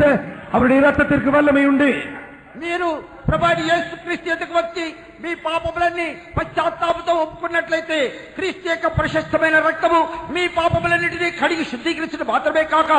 சுத்திகரித்த அவருடைய இரத்தத்திற்கு வல்லமை உண்டு. మీరు ప్రభువైన యేసుక్రీస్తు యొద్దకు వచ్చి మీ పాపములన్నీ పశ్చాత్తాపంతో ఒప్పుకున్నట్లయితే క్రీస్తు యొక్క ప్రశస్తమైన రక్తము మీ పాపములన్నిటినీ కడిగి శుద్ధీకరించడం మాత్రమే కాక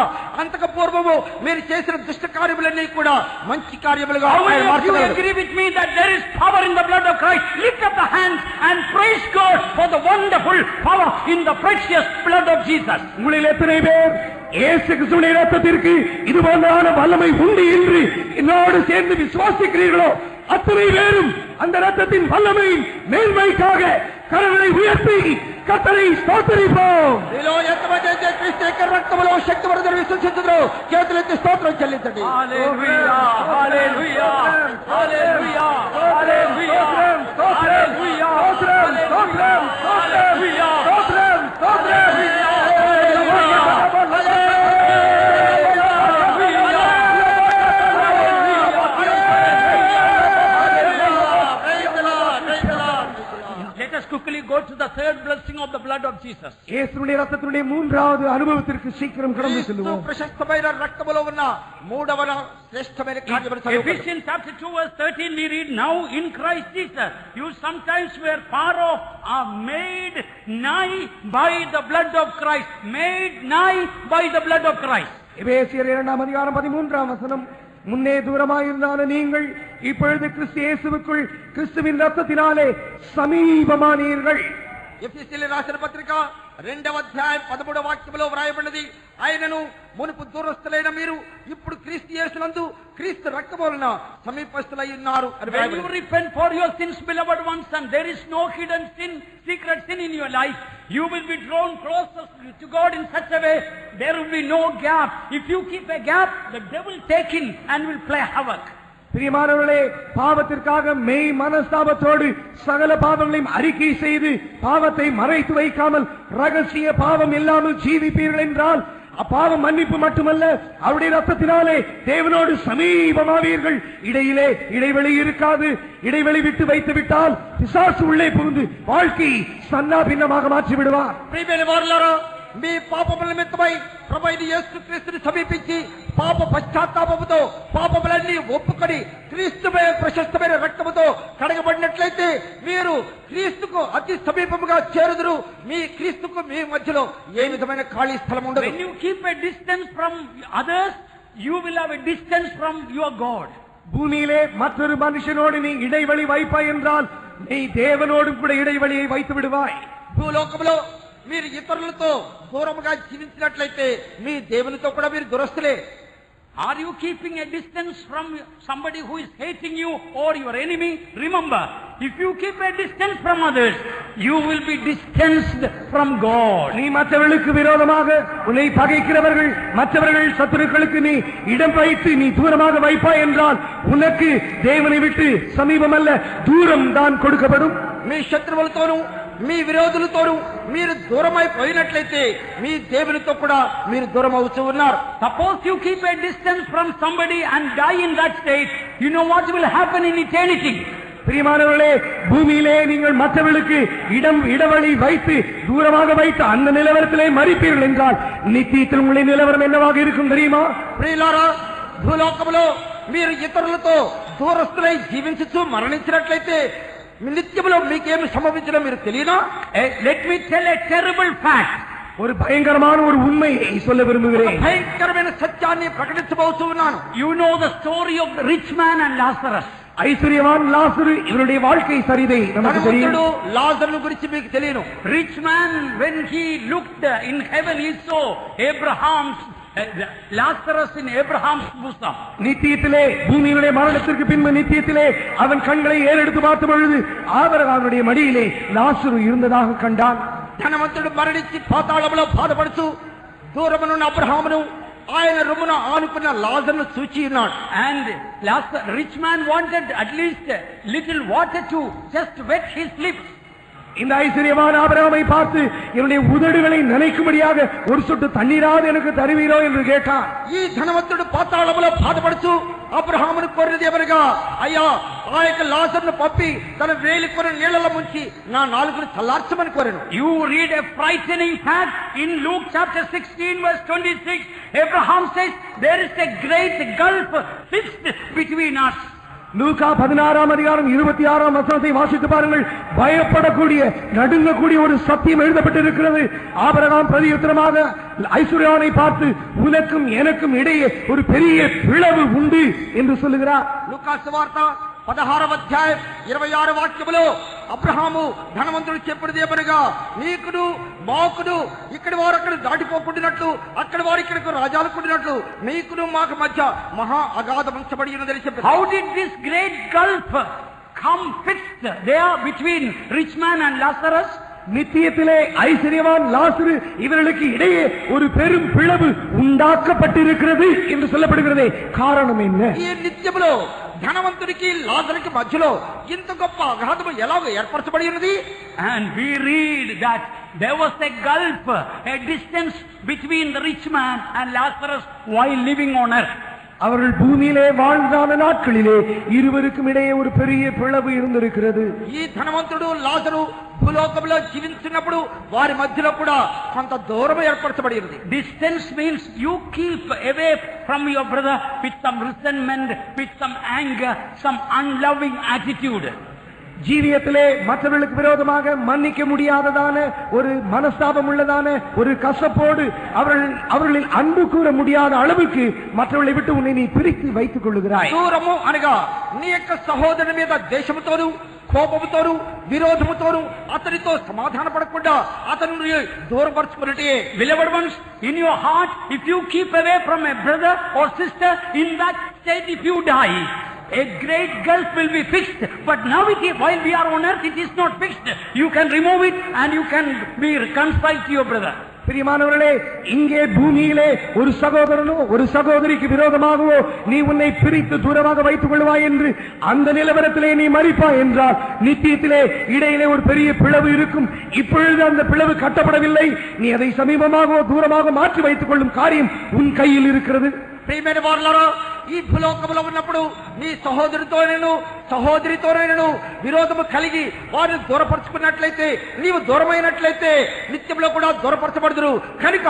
అంతకు పూర్వము మీరు చేసిన దుష్ట కార్యములన్నీ కూడా మంచి కార్యములుగా మార్చగలరు. You agree with me that there is power in the blood of Christ? Lift up the hands and praise God for the wonderful power in the precious blood of Jesus. உங்களில் எத்தனை பேர் இயேசு கிறிஸ்துவின் இரத்தத்திற்கு இது போன்ற வல்லமை உண்டு என்று என்னோடு சேர்ந்து விசுவாசிக்கிறீர்களோ அத்தனை பேரும் அந்த இரத்தத்தின் வல்லமை மேன்மைக்காக கரங்களை உயர்த்தி கர்த்தரை ஸ்தோத்திரிப்போம். మీలో ఎంతమంది అయితే క్రీస్తు యొక్క రక్తములో శక్తి వరదని విశ్వసిస్తున్నారు చేతులెత్తి స్తోత్రం చెల్లించండి. హల్లెలూయా హల్లెలూయా హల్లెలూయా హల్లెలూయా హల్లెలూయా హల్లెలూయా quickly go to the third blessing of the blood of Jesus. இயேசுவின் இரத்தத்தினுடைய மூன்றாவது அனுபவத்திற்கு சீக்கிரம் கடந்து செல்வோம். பிரசஸ்தమైన రక్తములో ఉన్న మూడవ శ్రేష్టమైన కార్యమును చదువుదాం. Ephesians chapter 2 verse 13 we read, now in Christ Jesus you sometimes were far off are made nigh by the blood of Christ. Made nigh by the blood of Christ. எபேசியர் 2 அதிகாரம் 13 வசனம், முன்னே தூரமாயிருந்தான நீங்கள் இப்பொழுது கிறிஸ்து இயேசுவுக்குள் கிறிஸ்துவின் இரத்தத்தினாலே சமீபமானீர்கள். ఎఫెసీయులకు రాసిన పత్రిక 2వ అధ్యాయం 13వ వాక్యములో వ్రాయబడినది, ఆయనను మునుపు దూరస్తులైన మీరు ఇప్పుడు క్రీస్తు యేసునందు క్రీస్తు రక్తము వలన సమీపస్తులై ఉన్నారు అని వ్రాయబడింది. When you repent for your sins, beloved ones, and there is no hidden sin, secret sin in your life, you will be drawn closer to God in such a way there will be no gap. If you keep a gap, the devil take in and will play havoc. பிரியமானவர்களே, பாவத்திற்காக மெய் மனஸ்தாபத்தோடு சகல பாவங்களையும் அறிக்கை செய்து பாவத்தை மறைத்து வைக்காமல் ரகசிய பாவம் இல்லாமல் ஜீவிப்பீர்கள் என்றால் அப்பாவம் மன்னிப்பு மட்டுமல்ல, அவருடைய ரத்தத்தினாலே தேவனோடு சமீபமாவீர்கள். இடையிலே இடைவெளி இருக்காது. இடைவெளி விட்டு வைத்து விட்டால் பிசாசு உள்ளே புகுந்து வாழ்க்கை சன்னா பின்னமாக மாற்றி விடுவார். మీ పాపముల నిమిత్తమై ప్రభువైన యేసుక్రీస్తుని సమీపించి పాప పశ్చాత్తాపముతో పాపములన్నీ ఒప్పుకొని క్రీస్తుపై ప్రశస్తమైన రక్తముతో కడగబడినట్లయితే మీరు క్రీస్తుకు అతి సమీపముగా చేరుదురు. మీ క్రీస్తుకు మీ మధ్యలో ఏ విధమైన ఖాళీ స్థలం ఉండదు. When you keep a distance from others, you will have a distance from your God. பூமியிலே மற்றொரு மனுஷனோடு நீ இடைவெளி வைப்பாய் என்றால் நீ தேவனோடும் கூட இடைவெளியை வைத்து விடுவாய். భూలోకంలో మీరు ఇతరులతో దూరముగా జీవించినట్లయితే మీ దేవునితో కూడా మీరు దురస్తులే. Are you keeping a distance from somebody who is hating you or your enemy? Remember, if you keep a distance from others, you will be distanced from God. நீ மற்றவர்களுக்கு விரோதமாக உன்னை பகைக்கிறவர்கள் மற்றவர்கள் சத்துருக்களுக்கு நீ இடம் வைத்து நீ தூரமாக வைப்பாய் என்றால் உனக்கு தேவனை விட்டு சமீபம் அல்ல தூரம் தான் கொடுக்கப்படும். మీ శత్రువులతోనూ మీ విరోధులతోనూ మీరు దూరమైపోయినట్లయితే మీ దేవునితో కూడా మీరు దూరం అవుతూ ఉన్నారు. Suppose you keep a distance from somebody and die in that state, you know what will happen in eternity. பிரியமானவர்களே, பூமியிலே நீங்கள் மற்றவர்களுக்கு இடைவெளி வைத்து தூரமாக வைத்து அந்த நிலவரத்திலே மறிப்பீர்கள் என்றால் நித்தியத்தில் உங்களுடைய நிலவரம் என்னவாக இருக்கும் தெரியுமா? ప్రియులారా, భూలోకములో మీరు ఇతరులతో దూరస్తులై జీవించుతూ మరణించినట్లయితే నిత్యములో మీకేమి సంభవించడం మీరు తెలియనా? Let me tell a terrible fact. ஒரு பயங்கரமான ஒரு உண்மையை சொல்ல விரும்புகிறேன். பயங்கரమైన సత్యాన్ని ప్రకటించబోతూ ఉన్నాను. You know the story of the rich man and Lazarus. ஐஸ்வர்யவான் லாசரு இவருடைய வாழ்க்கை சரிதை நமக்கு தெரியும். லாசரு గురించి మీకు తెలియను. Rich man, when he looked in heaven, he saw Abraham's Lazarus in Abraham's bosom. நித்தியத்திலே பூமியினுடைய மரணத்திற்கு பின்பு நித்தியத்திலே அவன் கண்களை ஏறெடுத்து பார்த்த பொழுது ஆபிரகாமுடைய மடியிலே லாசரு இருந்ததாக கண்டான். ధనవంతుడు మరణించి పాతాళంలో బాధపడుతూ దూరమునున్న అబ్రహామును ఆయన రొమ్మున ఆనుకున్న లాజరును చూచి ఉన్నాడు. And rich man wanted at least little water to just wet his lips. இந்த ஐஸ்வர்யவான் ஆபிரகாமை பார்த்து என்னுடைய உதடுகளை நனைக்கும்படியாக ஒரு சொட்டு தண்ணீராவது எனக்கு தருவீரோ என்று கேட்டான். ఈ ధనవంతుడు పాతాళంలో బాధపడుతూ అబ్రహామును కోరినది ఏమనగా, అయ్యా ఆ యొక్క లాజరును పంపి తన వేలి కొన నీళ్లలో ముంచి నా నాలుగును చల్లార్చమని కోరాను. You read a frightening fact in Luke chapter 16 verse 26. Abraham says, there is a great gulf fixed between us. லூக்கா 16ஆம் அதிகாரம் 26ஆம் வசனத்தை வாசித்து பாருங்கள். பயப்படக்கூடிய நடுங்கக்கூடிய ஒரு சத்தியம் எழுதப்பட்டிருக்கிறது. ஆபிரகாம் பிரதியுத்தரமாக ஐசுரியானை பார்த்து, உனக்கும் எனக்கும் இடையே ஒரு பெரிய பிளவு உண்டு என்று சொல்லுகிறார். లూకా సువార్త 16వ అధ్యాయం 26 వాక్యములో అబ్రహాము ధనవంతుడు చెప్పినది ఏమనగా, నీకును మాకును ఇక్కడి వారు అక్కడ దాటిపోకుండానట్లు అక్కడి వారు ఇక్కడకు రాజాలు కూడినట్లు మీకును మాకు మధ్య మహా అగాధం ఉంచబడి ఉన్నదని చెప్పారు. How did this great gulf come fixed there between rich man and Lazarus? நித்தியத்திலே ஐஸ்வர்யவான் லாசரு இவர்களுக்கு இடையே ஒரு பெரும் பிளவு உண்டாக்கப்பட்டிருக்கிறது என்று சொல்லப்படுகிறதே. காரணம் என்ன? ఈ నిత్యములో ధనవంతుడికి లాజరుకి మధ్యలో ఇంత గొప్ప అగాధము ఎలాగో ఏర్పరచబడి ఉన్నది? And we read that there was a gulf, a distance between the rich man and Lazarus while living on earth. அவர்கள் பூமியிலே வாழ்ந்தான நாட்களிலே இருவருக்கும் இடையே ஒரு பெரிய பிளவு இருந்திருக்கிறது. ఈ ధనవంతుడు లాజరు భూలోకంలో జీవించినప్పుడు వారి మధ్యలో కూడా కొంత దూరం ఏర్పరచబడి ఉంది. Distance means you keep away from your brother with some resentment, with some anger, some unloving attitude. ஜீவியத்திலே மற்றவர்களுக்கு விரோதமாக மன்னிக்க முடியாததான ஒரு மனஸ்தாபம் உள்ளதான ஒரு கசப்போடு அவர்களில் அன்பு கூற முடியாத அளவுக்கு மற்றவர்களை விட்டு உன்னை நீ பிரித்து வைத்துக் கொள்ளுகிறாய். దూరము అనగా నీ యొక్క సహోదరుని మీద దేశముతోను కోపముతోను విరోధముతోను అతనితో సమాధాన పడకుండా అతను దూరపరచుకున్నట్టే. Beloved ones, in your heart, if you keep away from a brother or sister, in that state if you die, a great gulf will be fixed. But now while we are on earth, it is not fixed. You can remove it and you can be reconciled to your brother. பிரியமானவர்களே, இங்கே பூமியிலே ஒரு சகோதரனோ ஒரு சகோதரிக்கு விரோதமாகவோ நீ உன்னை பிரித்து தூரமாக வைத்துக் கொள்வாய் என்று அந்த நிலவரத்திலே நீ மரிப்பாய் என்றால் நித்தியத்திலே இடையிலே ஒரு பெரிய பிளவு இருக்கும். இப்பொழுது அந்த பிளவு கட்டப்படவில்லை. நீ அதை சமீபமாகவோ தூரமாக மாற்றி வைத்துக் கொள்ளும் காரியம் உன் கையில் இருக்கிறது. ప్రియమైన వారలారా, ఈ భూలోకములో ఉన్నప్పుడు నీ సహోదరితోనైనను విరోధము కలిగి వారిని దూరపరుచుకున్నట్లయితే, నీవు దూరమైనట్లయితే నిత్యంలో కూడా దూరపరచబడుదురు. కనుక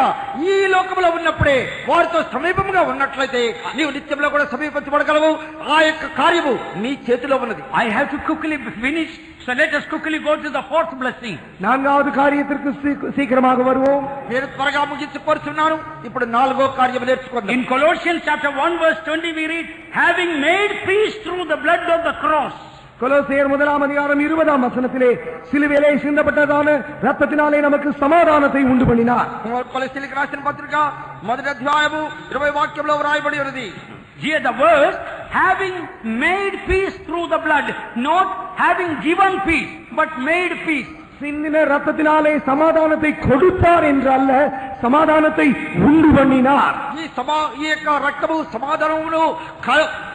ఈ లోకములో ఉన్నప్పుడే వారితో సమీపంగా ఉన్నట్లయితే నీవు నిత్యంలో కూడా సమీపించబడగలవు. ఆ యొక్క కార్యము నీ చేతిలో ఉన్నది. I have to quickly finish, so let us quickly go to the fourth blessing. நான்காவது காரியத்திற்கு சீக்கிரமாக வருவோம். నేను త్వరగా ముగించి కోరుచున్నాను. ఇప్పుడు 4వ కార్యము నేర్చుకుందాం. In Colossians chapter 1 verse 20 we read, having made peace through the blood of the cross. கொலோசியர் 1ஆம் அதிகாரம் 20ஆம் வசனத்திலே சிலுவையிலே சிந்தப்பட்டதான இரத்தத்தினாலே நமக்கு சமாதானத்தை உண்டு பண்ணினார். కొలస్సీలకు రాసిన పత్రిక 1వ అధ్యాయము 20వ వాక్యంలో వ్రాయబడి ఉన్నది. Here the verse, having made peace through the blood, not having given peace, but made peace. சிந்தின ரத்தத்தினாலே சமாதானத்தை கொடுத்தார் என்று அல்ல, సమాధానத்தை ఉండు பண்ணினார். ఈ యొక్క రక్తము సమాధానమును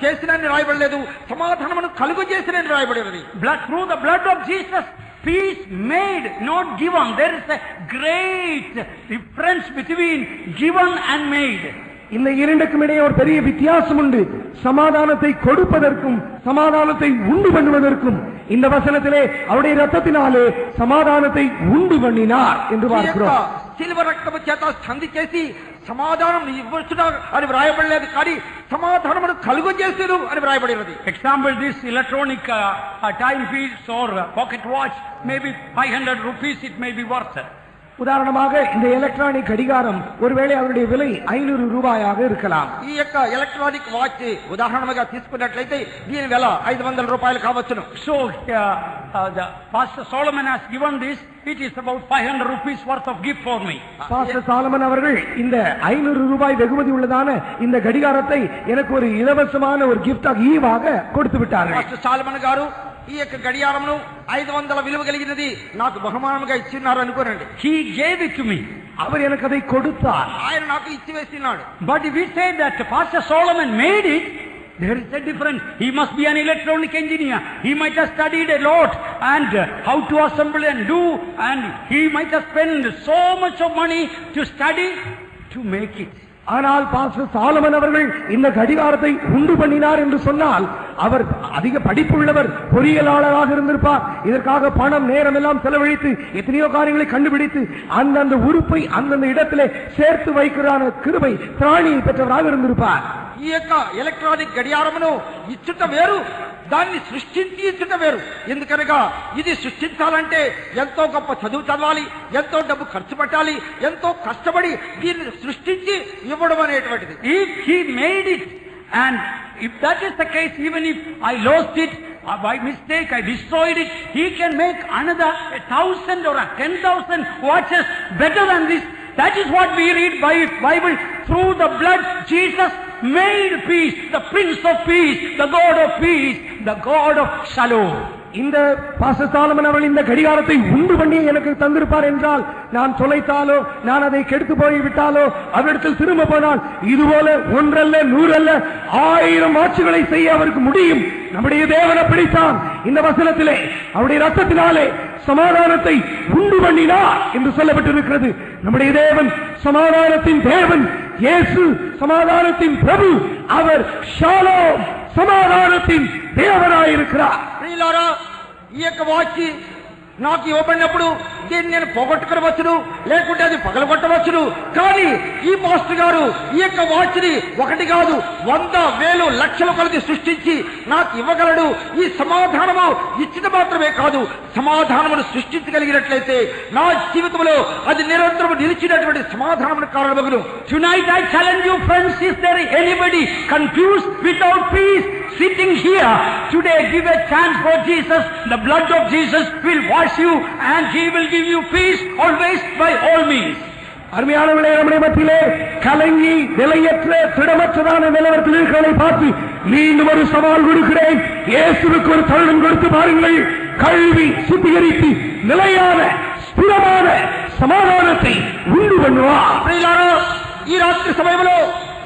చేసినని రాయబడలేదు, సమాధానమును కలుగు చేసినని రాయబడినది. Blood, through the blood of Jesus, peace made, not given. There is a great difference between given and made. இந்த இரண்டுக்கும் இடையே ஒரு பெரிய வித்தியாசம் உண்டு. சமாதானத்தை கொடுப்பதற்கும் சமாதானத்தை உண்டு பண்ணுவதற்கும் இந்த வசனத்திலே அவருடைய ரத்தத்தினாலே சமாதானத்தை உண்டு பண்ணினார் என்று பார்க்கிறோம். సిల్వ రక్తము చేత సంధి చేసి సమాధానం ఇవ్వచ్చును అని వ్రాయబడలేదు, కానీ సమాధానమును కలుగు చేసేను అని వ్రాయబడినది. Example, this electronic timepiece or pocket watch, maybe 500 rupees it may be worth. உதாரணமாக இந்த எலக்ட்ரானிக் கடிகாரம் ஒருவேளை அவருடைய விலை 500 ரூபாயாக இருக்கலாம். ఈ యొక్క ఎలక్ట్రానిక్ వాచ్ ఉదాహరణగా తీసుకున్నట్లయితే దీని విల 500 రూపాయలు కావచ్చును. So the Pastor Solomon has given this, it is about 500 rupees worth of gift for me. Pastor Solomon அவர்கள் இந்த 500 ரூபாய் வெகுமதி உள்ளதான இந்த கடிகாரத்தை எனக்கு ஒரு இலவசமான ஒரு கிஃப்டாக ஈவாக கொடுத்து விட்டார்கள். Pastor Solomon గారు ఈ యొక్క గడియారమును 500 విలువ కలిగినది నాకు బహుమానముగా ఇచ్చినారు అనుకోరండి. He gave it to me. அவர் எனக்கு அதை கொடுத்தார். ఆయన నాకు ఇచ్చి వేసినాడు. But if we say that Pastor Solomon made it, there is a difference. He must be an electronic engineer. He might have studied a lot and how to assemble and do, and he might have spent so much of money to study to make it. ஆனால் pastor Solomon அவர்கள் இந்த கடிகாரத்தை உண்டு பண்ணினார் என்று சொன்னால் அவர் அதிக படிப்புள்ளவர், பொறியியலாளராக இருந்திருப்பார். இதற்காக பணம் நேரம் எல்லாம் செலவழித்து எத்தனையோ காரியங்களை கண்டுபிடித்து அந்தந்த உறுப்பை அந்தந்த இடத்திலே சேர்த்து வைக்கிறான கிருபை திராணியை பெற்றவராக இருந்திருப்பார். ఈ యొక్క ఎలక్ట్రానిక్ గడియారమును ఇచ్చుట వేరు, దాన్ని సృష్టించి ఇచ్చుట వేరు. ఎందుకనగా ఇది సృష్టించాలంటే ఎంతో గొప్ప చదువు చదవాలి, ఎంతో డబ్బు ఖర్చు పెట్టాలి, ఎంతో కష్టపడి దీన్ని సృష్టించి ఇవ్వడం అనేటువంటిది. If he made it, and if that is the case, even if I lost it by mistake, I destroyed it, he can make another 1,000 or 10,000 watches better than this. That is what we read by Bible. Through the blood, Jesus made peace, the Prince of Peace, the God of peace, the God of Shalom. இந்த pastor Solomon அவர்கள் இந்த கடிகாரத்தை உண்டு பண்ணி எனக்கு தந்திருப்பார் என்றால், நான் தொலைத்தாலோ நான் அதை கெடுத்து போய் விட்டாலோ அவரிடத்தில் திரும்ப போனால் இதுபோல ஒன்றல்ல 100 அல்ல 1000 வாட்சுகளை செய்ய அவருக்கு முடியும். நம்முடைய தேவனை பிடித்தான். இந்த வசனத்திலே அவருடைய ரத்தத்தினாலே சமாதானத்தை உண்டு பண்ணினார் என்று சொல்லப்பட்டிருக்கிறது. நம்முடைய தேவன் சமாதானத்தின் தேவன், இயேசு சமாதானத்தின் பிரபு, அவர் ஷாலோம் సమాధానத்தின் దేవనాயிருக்கிறார். ప్రియులారా, ఈ యొక్క వాచి నాకు ఇవ్వబడినప్పుడు దీన్ని నేను పోగొట్టుకోవచ్చును, లేకుంటే అది పగలగొట్టవచ్చును. కానీ ఈ మాస్టర్ గారు ఈ యొక్క వాచ్ని ఒకటి కాదు 100, 1000, లక్షల కొలది సృష్టించి నాకు ఇవ్వగలడు. ఈ సమాధానము ఇచ్చిన మాత్రమే కాదు, సమాధానమును సృష్టించగలిగినట్లయితే నా జీవితంలో అది నిరంతరం నిలిచినటువంటి సమాధానమును కారణమగును. Tonight I challenge you, friends, is there anybody confused without peace sitting here today? Give a chance for Jesus. The blood of Jesus will wash you and he will give you peace always by all means. அருமையானவர்களே, நம்முடைய மத்தியிலே கலங்கி நிலையற்ற திடமற்றதான நிலவரத்தில் இருக்கிறதை பார்த்து மீண்டும் ஒரு சவால் கொடுக்கிறேன். இயேசுவுக்கு ஒரு தருணம் கொடுத்து பாருங்கள். கல்வி சுத்திகரித்து நிலையான ஸ்திரமான సమాధానத்தை உண்டு பண்ணுவார். ఈ రాత్రి సమయంలో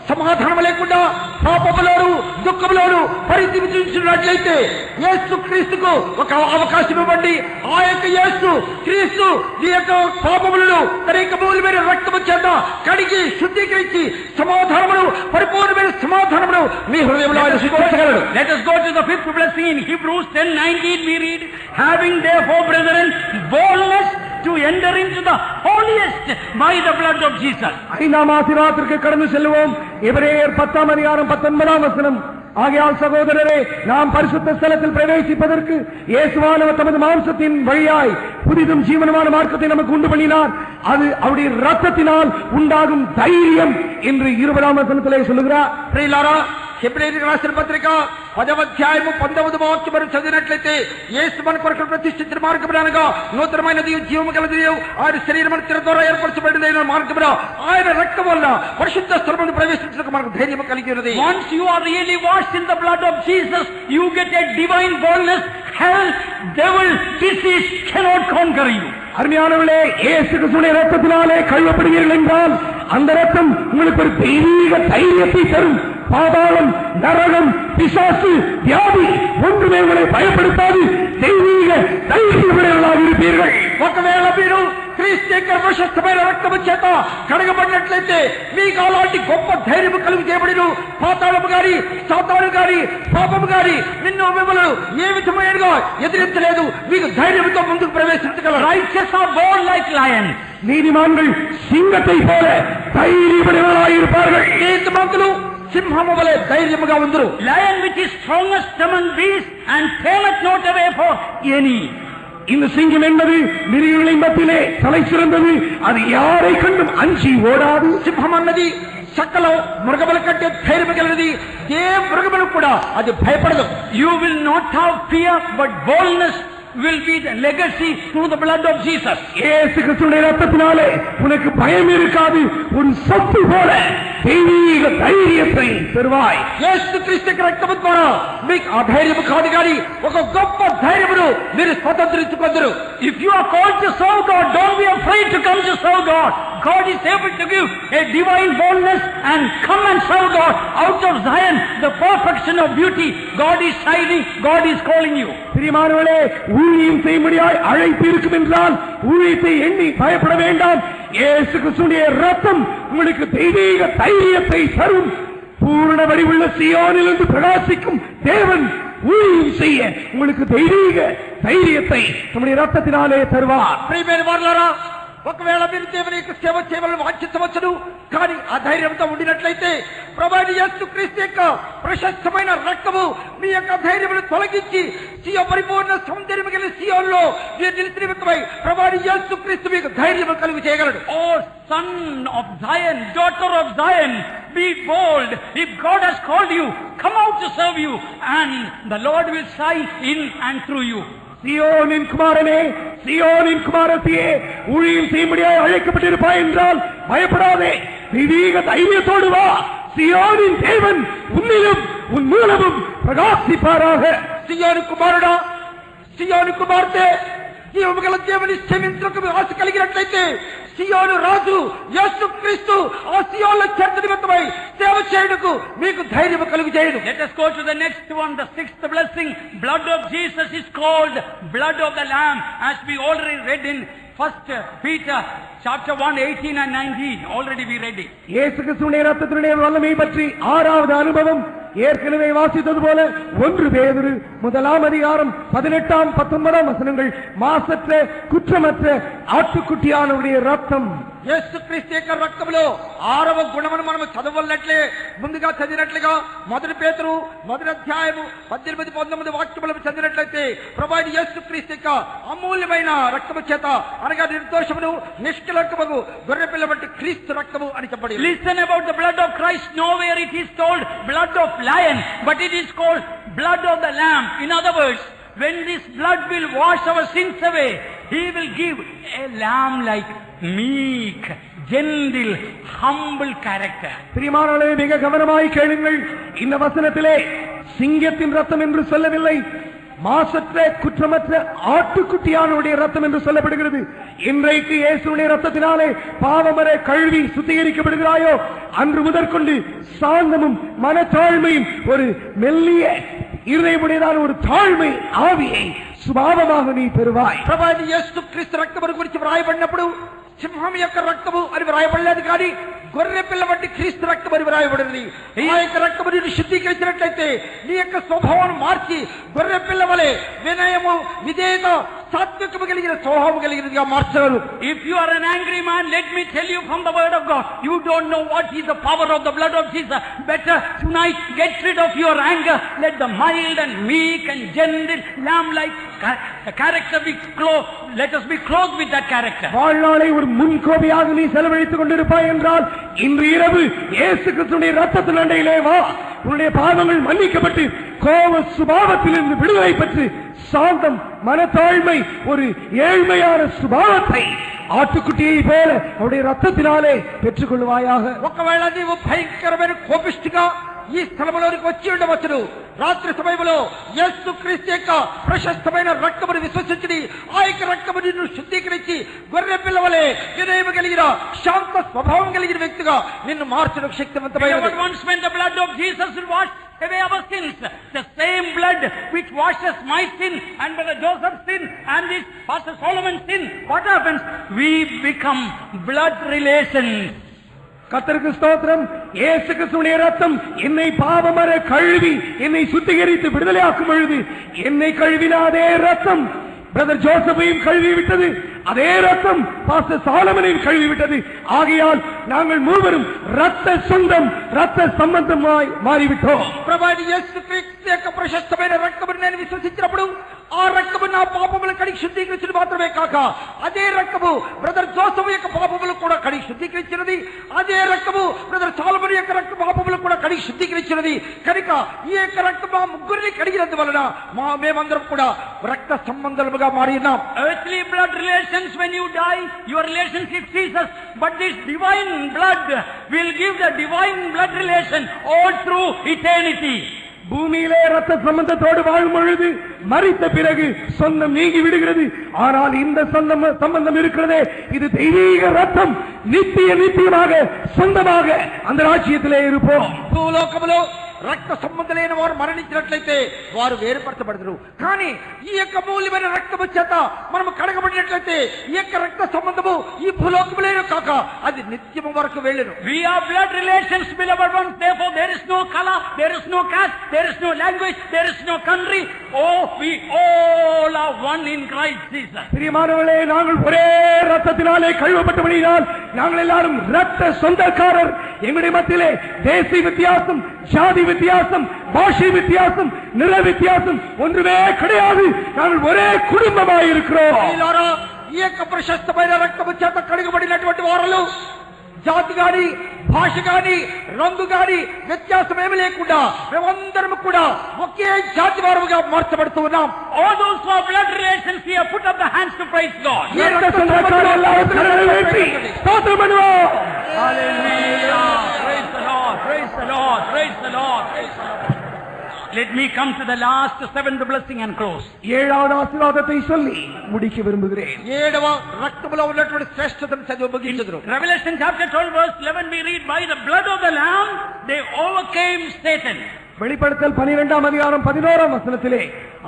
సమాధానం లేకుండా పాపములోను దుఃఖములోను పరితపించినట్లయితే యేసు క్రీస్తుకు ఒక అవకాశం ఇవ్వండి. ఆ యొక్క యేసు క్రీస్తు ఈ యొక్క పాపములను తన యొక్క మూలమైన రక్తము చేత కడిగి శుద్ధీకరించి సమాధానమును, పరిపూర్ణమైన సమాధానమును మీ హృదయంలో ఆయన స్వీకరించగలడు. Let us go to the fifth blessing in Hebrews 10:19. We read, having therefore, brethren, boldness to enter into the holiest by the blood of Jesus. ஐந்தாம் ஆசீர்வாதத்திற்கு கடந்து செல்வோம். எபிரேயர் 10:19 ஆகையால் சகோதரரே, நாம் பரிசுத்த ஸ்தலத்தில் பிரவேசிப்பதற்கு இயேசுவானவர் தமது மாம்சத்தின் வழியாய் புதிதும் ஜீவனமான மார்க்கத்தை நமக்கு உண்டு பண்ணினார். அது அவருடைய ரத்தத்தினால் உண்டாகும் தைரியம் என்று 20ஆம் வசனத்திலே சொல்லுகிறார். ప్రియులారా, హెబ్రీయులకు రాసిన పత్రిక 10వ అధ్యాయము 19వ వాక్యం మనం చదివినట్లయితే యేసు మన కొరకు ప్రతిష్ఠించిన మార్గమున అనగా నూతనమైనది జీవము గలది ఆయన శరీరమును తిర ద్వారా ఏర్పరచబడిన మార్గమున ఆయన రక్తం వల్ల పరిశుద్ధ స్థలమును ప్రవేశించడానికి మనకు ధైర్యం కలిగి ఉన్నది. Once you are really washed in the blood of Jesus, you get a divine boldness. Hell, devil, disease cannot conquer you. அருமையானவர்களே, இயேசு கிறிஸ்துவின் ரத்தத்தினாலே கழுவப்படுவீர்கள் என்றால் அந்த ரத்தம் உங்களுக்கு ஒரு தெய்வீக தைரியத்தை தரும். பாதாளம், நரகம், பிசாசு, வியாதி ஒன்றுமே உங்களை பயப்படுத்தாது. தெய்வீக தைரியமுடையவர்களாக இருப்பீர்கள். ఒకవేళ మీరు క్రీస్తు యొక్క ప్రశస్తమైన రక్తము చేత కడగబడినట్లయితే మీకు అలాంటి గొప్ప ధైర్యము కలుగు చేయబడిను. పాతాళము గాని, సాతాను గాని, పాపము గాని మిమ్మల్ని ఏ విధమైనగా ఎదిరించలేదు. మీకు ధైర్యంతో ముందుకు ప్రవేశించగలరు. Righteous are born like lions. நீதிமான்கள் சிங்கத்தை போல தைரியமுடையவர்களாக இருப்பார்கள். నీతిమంతులు సింహము వలె ధైర్యముగా ఉందరు. Lion which is strongest among beasts and faileth not away for any. இந்த சிங்கம் என்பது மிருகங்களின் மத்தியிலே தலை சிறந்தது. அது யாரை கண்டும் அஞ்சி ஓடாது. సింహం అన్నది సకల మృగముల కంటే ధైర్యం కలిగినది. ఏ మృగములు కూడా అది భయపడదు. You will not have fear, but boldness will be the legacy through the blood of Jesus. இயேசு கிறிஸ்துவின் ரத்தத்தினாலே உனக்கு பயம் இருக்காது. உன் சொத்து போல தெய்வீக தைரியத்தை பெறுவாய். యేసు క్రీస్తు రక్తము ద్వారా మీకు ఆ ధైర్యము కాదు కానీ ఒక గొప్ప ధైర్యమును మీరు స్వతంత్రించుకొందరు. If you are called to serve God, don't be afraid to come to serve God. God is able to give a divine boldness and come and serve God out of Zion, the fourth perfection of beauty, God is shining, God is calling you. பிரியமானவர்களே, ஊழியம் செய்யும்படியாய் அழைப்பு இருக்கும் என்றால் ஊழியத்தை எண்ணி பயப்பட வேண்டாம். இயேசு கிறிஸ்துவின் இரத்தம் உங்களுக்கு தெய்வீக தைரியத்தை தரும். பூரண வடிவுள்ள சீயோனிலிருந்து பிரகாசிக்கும் தேவன் ஊழியம் செய்ய உங்களுக்கு தெய்வீக தைரியத்தை நம்முடைய இரத்தத்தினாலே தருவார். ప్రియమైన వారలారా, ఒకవేళ మీరు దేవుని యొక్క సేవ చేయవలన వాంఛించవచ్చును, కానీ ఆ ధైర్యంతో ఉండినట్లయితే ప్రభువైన యేసుక్రీస్తు యొక్క ప్రశస్తమైన రక్తము మీ యొక్క ధైర్యమును తొలగించి సియోను పరిపూర్ణ సౌందర్యము కలిగిన సియోనులో మీరు నిలిచిన నిమిత్తమై ప్రభువైన యేసుక్రీస్తు మీకు ధైర్యము కలుగు చేయగలడు. O son of Zion, daughter of Zion, be bold. If God has called you, come out to serve you, and the Lord will shine in and through you. சீயோனின் குமாரனே, சீயோனின் குமாரத்தியே, ஊழியம் செய்யும்படியாய் அழைக்கப்பட்டிருப்பாய் என்றால் பயப்படாதே, தெய்வீக தைரியத்தோடு வா. சீயோனின் தேவன் உன்னிலும் உன் மூலமும் பிரகாசிப்பாராக. సియోను కుమారుడా, సియోను కుమార్తె, జీవము గల దేవుని సేవించుటకు ఆశ కలిగినట్లయితే సియోను రాజు యేసుక్రీస్తు ఆ సియోనులో చేర్చ నిమిత్తమై సేవ చేయుటకు మీకు ధైర్యము కలుగు చేయడు. Let us go to the next one, the sixth blessing. Blood of Jesus is called blood of the Lamb, as we already read in 1 Peter chapter 1, 18 and 19. Already we read it. இயேசு கிறிஸ்துவின் இரத்தத்தினுடைய வல்லமை பற்றி 6வது அனுபவம் ஏற்கனவே வாசித்தது போல 1 பேதுரு 1ஆம் அதிகாரம் 18, 19 வசனங்கள். மாசற்ற குற்றமற்ற ஆட்டுக்குட்டியானவருடைய இரத்தம், యేసుక్రీస్తు యొక్క రక్తములో 6వ గుణమును మనం చదవలట్లే ముందుగా చదివినట్లుగా 1 పేతురు 1వ అధ్యాయము 18, 19 వాక్యములను చదివినట్లయితే ప్రభువైన యేసుక్రీస్తు యొక్క అమూల్యమైన రక్తము చేత అనగా నిర్దోషమును నిష్కలంకముగు గొర్రెపిల్ల వంటి క్రీస్తు రక్తము అని చెప్పబడింది. Listen about the blood of Christ. Nowhere it is told blood of lion, but it is called blood of the Lamb. In other words, when this blood will wash our sins away, he will give a lamb like meek, gentle, humble character. பிரியமானவர்களே, மிக கவனமாய் கேளுங்கள். இந்த வசனத்திலே சிங்கத்தின் ரத்தம் என்று சொல்லவில்லை, மாசற்ற குற்றமற்ற ஆட்டுக்குட்டியானுடைய ரத்தம் என்று சொல்லப்படுகிறது. இன்றைக்கு இயேசுவின் ரத்தத்தினாலே பாவமறை கழுவி சுத்திகரிக்கப்படுகிறாயோ, அன்று முதற்கொண்டு சாந்தமும் மனத்தாழ்மையும் ஒரு மெல்லிய இருதயமுடையதான ஒரு தாழ்மை ஆவியை சுபாவமாக நீ பெறுவாய். ప్రభువైన యేసుక్రీస్తు రక్తము గురించి వ్రాయబడినప్పుడు సింహం యొక్క రక్తము అని వ్రాయబడలేదు, కానీ గొర్రె పిల్ల వంటి క్రీస్తు రక్తం అని వ్రాయబడింది. ఆ యొక్క రక్తము నిన్ను శుద్ధీకరించినట్లయితే నీ యొక్క స్వభావాన్ని మార్చి గొర్రె పిల్ల వలె వినయము, విధేయత, సాత్వికము కలిగిన స్వభావం కలిగినదిగా మార్చగలరు. If you are an angry man, let me tell you from the word of God, you don't know what is the power of the blood of Jesus. Better tonight get rid of your anger. Let the mild and meek and gentle lamb-like character be clothed. Let us be clothed with that character. வாழ்நாளை ஒரு முன்கோபியாக நீ செலவழித்துக் கொண்டிருப்பாய் என்றால் இன்று இரவு இயேசு கிறிஸ்துவின் இரத்தத்தின் அண்டையிலே வா. உன்னுடைய பாவங்கள் மன்னிக்கப்பட்டு கோப சுபாவத்திலிருந்து விடுதலை பெற்று சாந்தம், மனத்தாழ்மை, ஒரு ஏழ்மையான சுபாவத்தை ஆட்டுக்குட்டியை போல அவருடைய ரத்தத்தினாலே பெற்றுக் கொள்வாயாக. ఒకవేళ నీవు భయంకరమైన కోపిష్టిగా ఈ స్థలములోనికి వచ్చి ఉండవచ్చును. రాత్రి సమయంలో యేసుక్రీస్తు యొక్క ప్రశస్తమైన రక్తమును విశ్వసించి ఆ యొక్క రక్తము నిన్ను శుద్ధీకరించి గొర్రె పిల్లవలే వినయము కలిగిన శాంత స్వభావం కలిగిన వ్యక్తిగా నిన్ను మార్చడానికి శక్తివంతమైన. Once when the blood of Jesus will wash away our sins, the same blood which washes my sin and Brother Joseph's sin and this Pastor Solomon's sin, what happens? We become blood relations. கர்த்தருக்கு ஸ்தோத்திரம். இயேசு கிறிஸ்துவின் இரத்தம் என்னை பாவமற கழுவி என்னை சுத்திகரித்து விடுதலையாக்கும் பொழுது என்னை கழுவின அதே இரத்தம் பிரதர் ஜோசப்பையும் கழுவி விட்டது, அதே ரத்தம் பாஸ்டர் சாலமனையும் கழுவி விட்டது. ஆகையால் நாங்கள் மூவரும் ரத்த சொந்தம், ரத்த சம்பந்தமாய் மாறிவிட்டோம். ప్రభువైన యేసుక్రీస్తు యొక్క ప్రశస్తమైన రక్తమును నేను విశ్వసించినప్పుడు ఆ రక్తము నా పాపములను కడిగి శుద్ధీకరించడం మాత్రమే కాక అదే రక్తము బ్రదర్ జోసెఫ్ యొక్క పాపములను కూడా కడిగి శుద్ధీకరించినది. అదే రక్తము బ్రదర్ సాలమన్ యొక్క రక్త పాపములను కూడా కడిగి శుద్ధీకరించినది. కనుక ఈ యొక్క రక్తం మా ముగ్గురిని కడిగినందువలన మేమందరం కూడా రక్త సంబంధాలుగా మారి ఉన్నాం. Earthly blood relations, when you die, your relationship ceases, but this divine blood will give the divine blood relation all through eternity. பூமியிலே ரத்த சம்பந்தத்தோடு வாழும் பொழுது மரித்த பிறகு சொந்தம் நீங்கி விடுகிறது. ஆனால் இந்த சம்பந்தம் இருக்கிறதே, இது தெய்வீக ரத்தம். நித்தியமாக சொந்தமாக அந்த ராஜ்யத்திலே இருப்போம். భూలోకములో రక్త సంబంధం లేని వారు మరణించినట్లయితే వారు వేరుపరచబడతారు. కానీ ఈ యొక్క మూల్యమైన రక్తము చేత మనం కడగబడినట్లయితే ఈ యొక్క రక్త సంబంధము ఈ భూలోకములేను కాక అది నిత్యము వరకు వెళ్ళును. We are blood relations, beloved ones. Therefore, there is no color, there is no caste, there is no language, there is no country. Oh, we all are one in Christ Jesus. பிரியமானவர்களே, நாங்கள் ஒரே ரத்தத்தினாலே கழுவப்பட்டபடியால் நாங்கள் எல்லாரும் ரத்த சொந்தக்காரர். எங்களுடைய மத்தியிலே தேசிய வித்தியாசம், ஜாதி வித்தியாசம், பாஷை வித்தியாசம், நிற வித்தியாசம் ஒன்றுமே கிடையாது. நாங்கள் ஒரே குடும்பமாய் இருக்கிறோம். ప్రియులారా, ఈ యొక్క ప్రశస్తమైన రక్తము చేత కడగబడినటువంటి వారు జాతి గాని భాష గాని రంగు గాని వ్యత్యాసం ఏమీ లేకుండా మేమందరం కూడా ఒకే జాతి వారుగా మార్చబడుతూ ఉన్నాం. All those who are blood relations here, put up the hands to praise God. ఈ రక్త சொந்தக்காரர் எல்லாரும் கரங்களை உயர்த்தி ஸ்தோத்திரம் பண்ணுவோம். Hallelujah. Praise the Lord. Praise the Lord. Praise the Lord. Praise the Lord. Let me come to the last seventh blessing and close. ஏழாவது ஆசீர்வாதத்தை சொல்லி முடிக்க விரும்புகிறேன். ఏడవ రక్తములో ఉన్నటువంటి శ్రేష్టతను చదివి ముగించుదురు. Revelation chapter 12 verse 11 we read, by the blood of the lamb they overcame Satan. வெளிப்படுத்தல் 12ஆம் அதிகாரம் 11ஆம் வசனத்திலே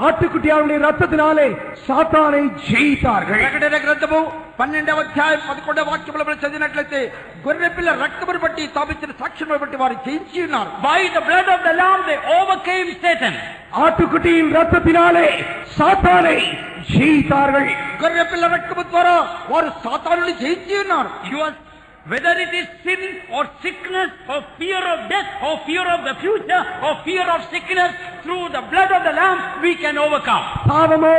ஆட்டுக்குட்டியாருடைய ரத்தத்தினாலே சாத்தானை ஜெயித்தார்கள். ప్రకటన గ్రంథము 12వ అధ్యాయం 11వ వాక్యములో మనం చదివినట్లయితే గొర్రె పిల్ల రక్తమును బట్టి తామిచ్చిన సాక్ష్యమును బట్టి వారు జయించి ఉన్నారు. By the blood of the lamb they overcame Satan. ஆட்டுக்குட்டியின் ரத்தத்தினாலே சாத்தானை ஜெயித்தார்கள். గొర్రె పిల్ల రక్తము ద్వారా వారు సాతానుని జయించి ఉన్నారు. Whether it is sin or sickness or fear of death or fear of the future or fear of sickness, through the blood of the lamb we can overcome. பாவமோ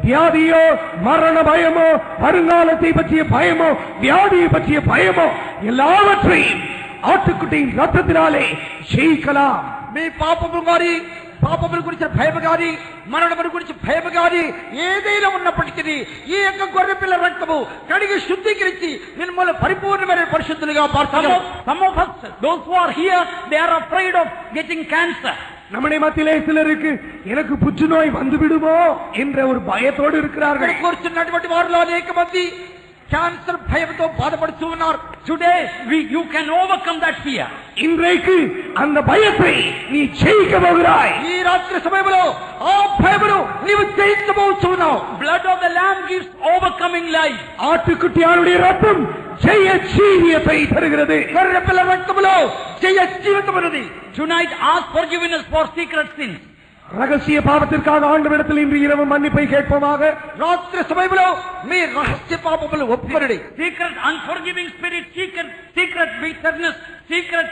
வியாதியோ மரண பயமோ வருங்காலத்தை பற்றிய பயமோ வியாதியை பற்றிய பயமோ எல்லாவற்றையும் ஆட்டுக்குட்டியின் ரத்தத்தினாலே ஜெயிக்கலாம். మీ పాపము గాని పాపముల గురించి భయం గాని మరణముల గురించి భయం గాని ఏదైనా ఉన్నప్పటికీ ఈ యొక్క గొర్రె పిల్ల రక్తము కడిగి శుద్ధీకరించి మిమ్మల్ని పరిపూర్ణమైన పరిశుద్ధులుగా మార్చగలదు. Some of us, those who are here, they are afraid of getting cancer. நம்முடைய மத்தியிலே சிலருக்கு எனக்கு புற்றுநோய் வந்து விடுமோ என்ற ஒரு பயத்தோடு இருக்கிறார்கள். కూర్చున్నటువంటి వారిలో అనేక మంది క్యాన్సర్ భయంతో బాధపడుతూ ఉన్నారు. Today you can overcome that fear. இன்றைக்கு அந்த பயத்தை நீ ஜெயிக்க போகிறாய். ఈ రాత్రి సమయంలో ఆ భయమును నీవు జయించబోతున్నావు. Blood of the lamb gives overcoming life. ஆட்டுக்குட்டியாருடைய ரத்தம் ஜெய ஜீவியத்தை தருகிறது. గొర్రె పిల్ల రక్తములో జయ జీవితం ఉన్నది. Tonight ask forgiveness for secret sins. ரகசிய பாவத்திற்காக ஆண்டவரிடத்தில் இன்று இரவு மன்னிப்பை கேட்போமாக. రాత్రి సమయంలో మీ రహస్య పాపములు ఒప్పుకొనుడి. Secret unforgiving spirit, secret bitterness, secret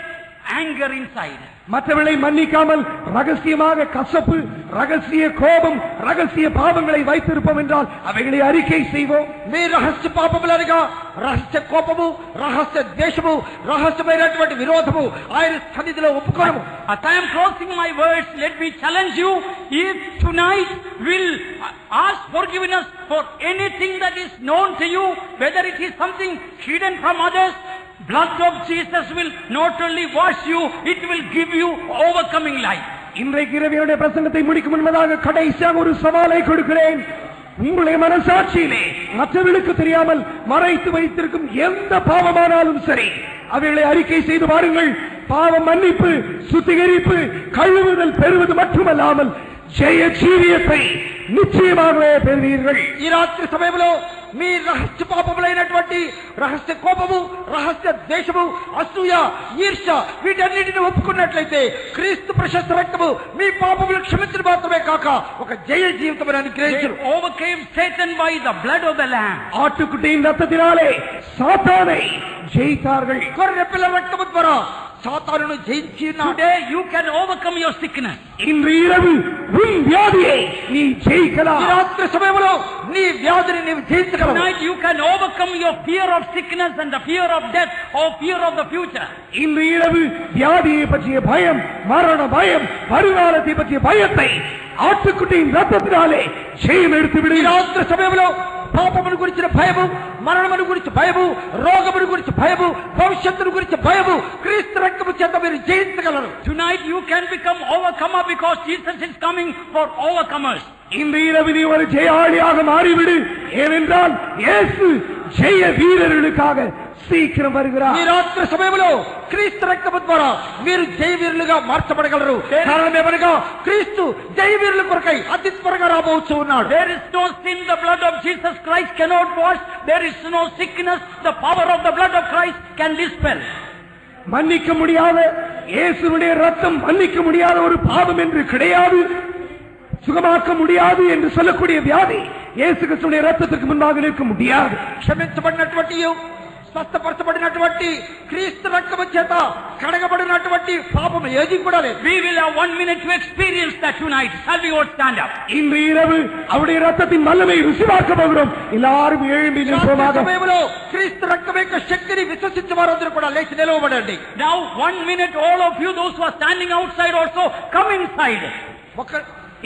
anger inside. மற்றவர்களை மன்னிக்காமல் ரகசியமாக கசப்பு, ரகசிய கோபம், ரகசிய பாவங்களை வைத்திருப்போம் என்றால் அவைகளை அறிக்கை செய்வோம். మీ రహస్య పాపములనగా రహస్య కోపము, రహస్య ద్వేషము, రహస్యమైనటువంటి విరోధము ఆయన సన్నిధిలో ఒప్పుకోవడం. As I am closing my words, let me challenge you. If tonight will ask forgiveness for anything that is known to you, whether it is something hidden from others, blood of Jesus will not only wash you, it will give you overcoming life. இன்றைக்கு இரவினுடைய பிரசங்கத்தை முடிக்கும் முன்பதாக கடைசியாக ஒரு சவாலை கொடுக்கிறேன். உங்களுடைய மனசாட்சியிலே மற்றவர்களுக்கு தெரியாமல் மறைத்து வைத்திருக்கும் எந்த பாவமானாலும் சரி, அவைகளை அறிக்கை செய்து பாருங்கள். பாவ மன்னிப்பு, சுத்திகரிப்பு, கழுவுதல் பெறுவது மட்டுமல்லாமல் ஜெய ஜீவியத்தை நிச்சயமாகவே பெறுவீர்கள். ఈ రాత్రి సమయంలో మీ రహస్య పాపములైనటువంటి రహస్య కోపము, రహస్య ద్వేషము, అసూయ, ఈర్ష్య వీటన్నిటిని ఒప్పుకున్నట్లయితే క్రీస్తు ప్రశస్త రక్తము మీ పాపములు క్షమించడం మాత్రమే కాక ఒక జయ జీవితం అనుగ్రహించును. They overcame Satan by the blood of the lamb. ஆட்டுக்குட்டியின் ரத்தத்தினாலே சாத்தானை ஜெயித்தார்கள். గొర్రె పిల్ల రక్తము ద్వారా சாத்தானுను ஜெயிச்சு. Today you can overcome your sickness. இன்று இரவு உன் வியாதியை நீ ஜெயிக்கலாம். ఈ రాత్రి సమయంలో నీ వ్యాధిని నీవు జయించగలవు. Tonight you can overcome your fear of sickness and the fear of death or fear of the future. இன்று இரவு வியாதியை பற்றிய பயம், மரண பயம், வருங்காலத்தை பற்றிய பயத்தை ஆட்டுக்குட்டியின் ரத்தத்தினாலே ஜெயம் எடுத்து விடு. ఈ రాత్రి సమయంలో పాపమును గురించిన భయము, మరణమును గురించి భయము, రోగమును గురించి భయము, భవిష్యత్తును గురించి భయము క్రీస్తు రక్తము చేత మీరు జయించగలరు. Tonight you can become overcomer because Jesus is coming for overcomers. இன்று இரவு நீ ஒரு ஜெயாளியாக மாறிவிடு. ஏனென்றால் இயேசு ஜெய வீரர்களுக்காக சீக்கிரம் ఈ வருகிறார். రాత్రి సమయంలో క్రీస్తు రక్తము ద్వారా మీరు జయవీరులుగా మార్చబడగలరు. కారణం ఏమనగా క్రీస్తు జయవీరుల కొరకై అతి త్వరగా రాబోతూ ఉన్నాడు. There is no sin the blood of Jesus Christ cannot wash. There is no sickness the power of the blood of Christ can dispel. மன்னிக்க முடியாத இயேசுவுடைய ரத்தம் மன்னிக்க முடியாத ஒரு பாவம் என்று கிடையாது. சுகமாக்க முடியாது என்று சொல்லக்கூடிய வியாதி இயேசு கிறிஸ்துவின் ரத்தத்திற்கு முன்பாக நிற்க முடியாது. క్షమించబడినటువంటి స్వస్థపరచబడినటువంటి క్రీస్తు రక్తము చేత కడగబడినటువంటి పాపం ఏది కూడా లేదు. We will have 1 minute to experience that tonight. Shall we all stand up? இன்று இரவு அவருடைய ரத்தத்தின் வல்லமை ருசிவாக்க போகிறோம். எல்லாரும் எழும்பி நிற்போமாக. సమయంలో క్రీస్తు రక్తం యొక్క శక్తిని విశ్వసించే వారందరూ కూడా లేచి నిలవబడండి. Now 1 minute, all of you, those who are standing outside also, come inside.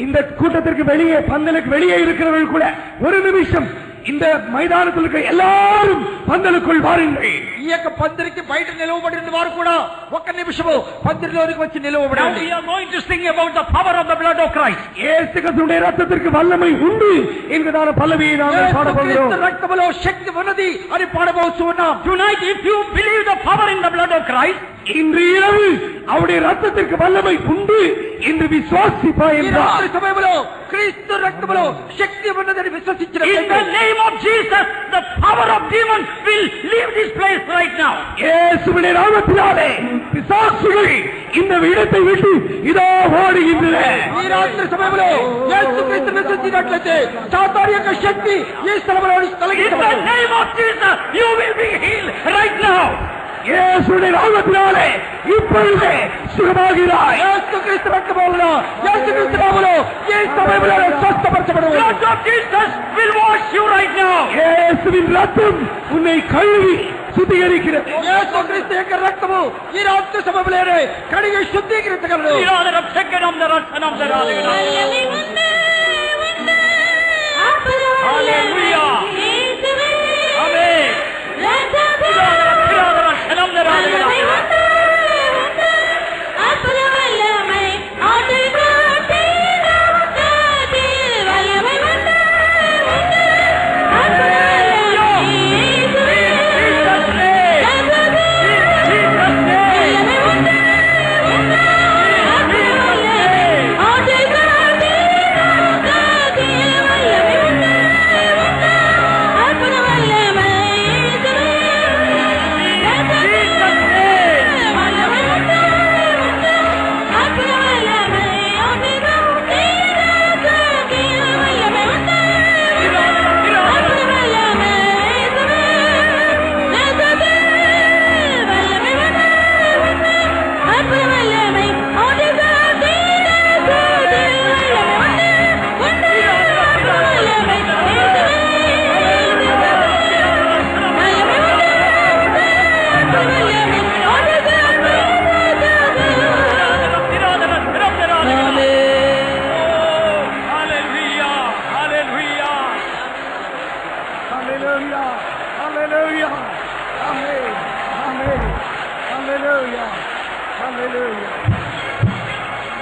இந்த கூட்டத்திற்கு வெளியே, பந்தலுக்கு வெளியே இருக்கிறவர்கள் கூட ஒரு நிமிஷம் இந்த மைதானத்தில் இருக்க எல்லாரும் பந்தலுக்குள் வாருங்கள். ఈ యొక్క పందిరికి బయట నిలవబడిన వారు కూడా ఒక్క నిమిషము పందిరిలోకి వచ్చి నిలవబడండి. Now we are going to sing about the power of the blood of Christ. இயேசு கிறிஸ்துவின் ரத்தத்திற்கு வல்லமை உண்டு என்கிறதான பல்லவியை நாங்கள் பாட போகிறோம். క్రీస్తు రక్తములో శక్తి ఉన్నది అని పాడబోతున్నాం. Tonight, if you believe the power in the blood of Christ, இன்று இரவு அவருடைய ரத்தத்திற்கு வல்லமை உண்டு என்று விசுவாசிப்பாய் என்றார். ఈ సమయంలో క్రీస్తు రక్తములో శక్తి ఉన్నదని విశ్వసించినట్లయితే, in the name of Jesus, the power of demon will leave this place right now. இயேசுவின் நாமத்தினாலே பிசாசுகள் இந்த இடத்தை விட்டு இதோ ஓடுகின்றன. ఈ రాత్రి సమయంలో యేసు క్రీస్తు విశ్వసించినట్లయితే సాతాను యొక్క శక్తి ఈ స్థలంలో నుంచి In the తొలగించబడుతుంది. name of Jesus, you will be healed right now. இயேசுவின் நாமத்தினாலே இப்பொழுதே சுகமாகிறாய். యేసు క్రీస్తు రక్తములో యేసు క్రీస్తు నామములో ఈ సమయంలో స్వస్థపరచబడును. The blood of Jesus will wash you right now. இயேசுவின் ரத்தம் உன்னை கழுவி சுத்திகரிக்கிறது. యేసు క్రీస్తు యొక్క రక్తము ఈ రాత్రి సమయంలోనే కడిగి శుద్ధీకరించగలదు. Hallelujah. Amen.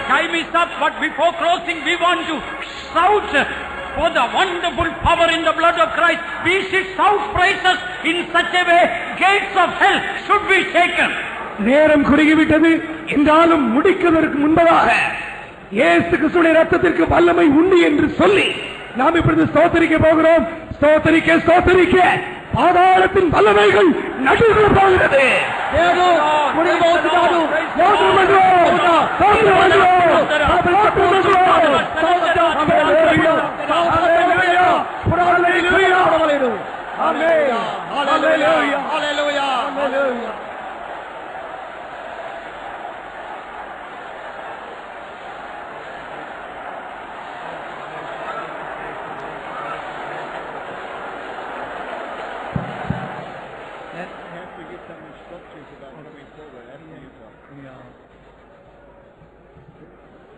Time is up, but before closing, we want to shout for the wonderful power in the blood of Christ. We should shout praises in such a way, gates of hell should be shaken. நேரம் குறுகிவிட்டது என்றாலும் முடிக்கிறதற்கு முன்பதாக இயேசு கிறிஸ்துவின் ரத்தத்திற்கு வல்லமை உண்டு என்று சொல்லி நாம் இப்பொழுது ஸ்தோத்திரிக்க போகிறோம். ஸ்தோத்திரிக்க பாதாளத்தின் வல்லமைகள் நடுங்க போகிறது.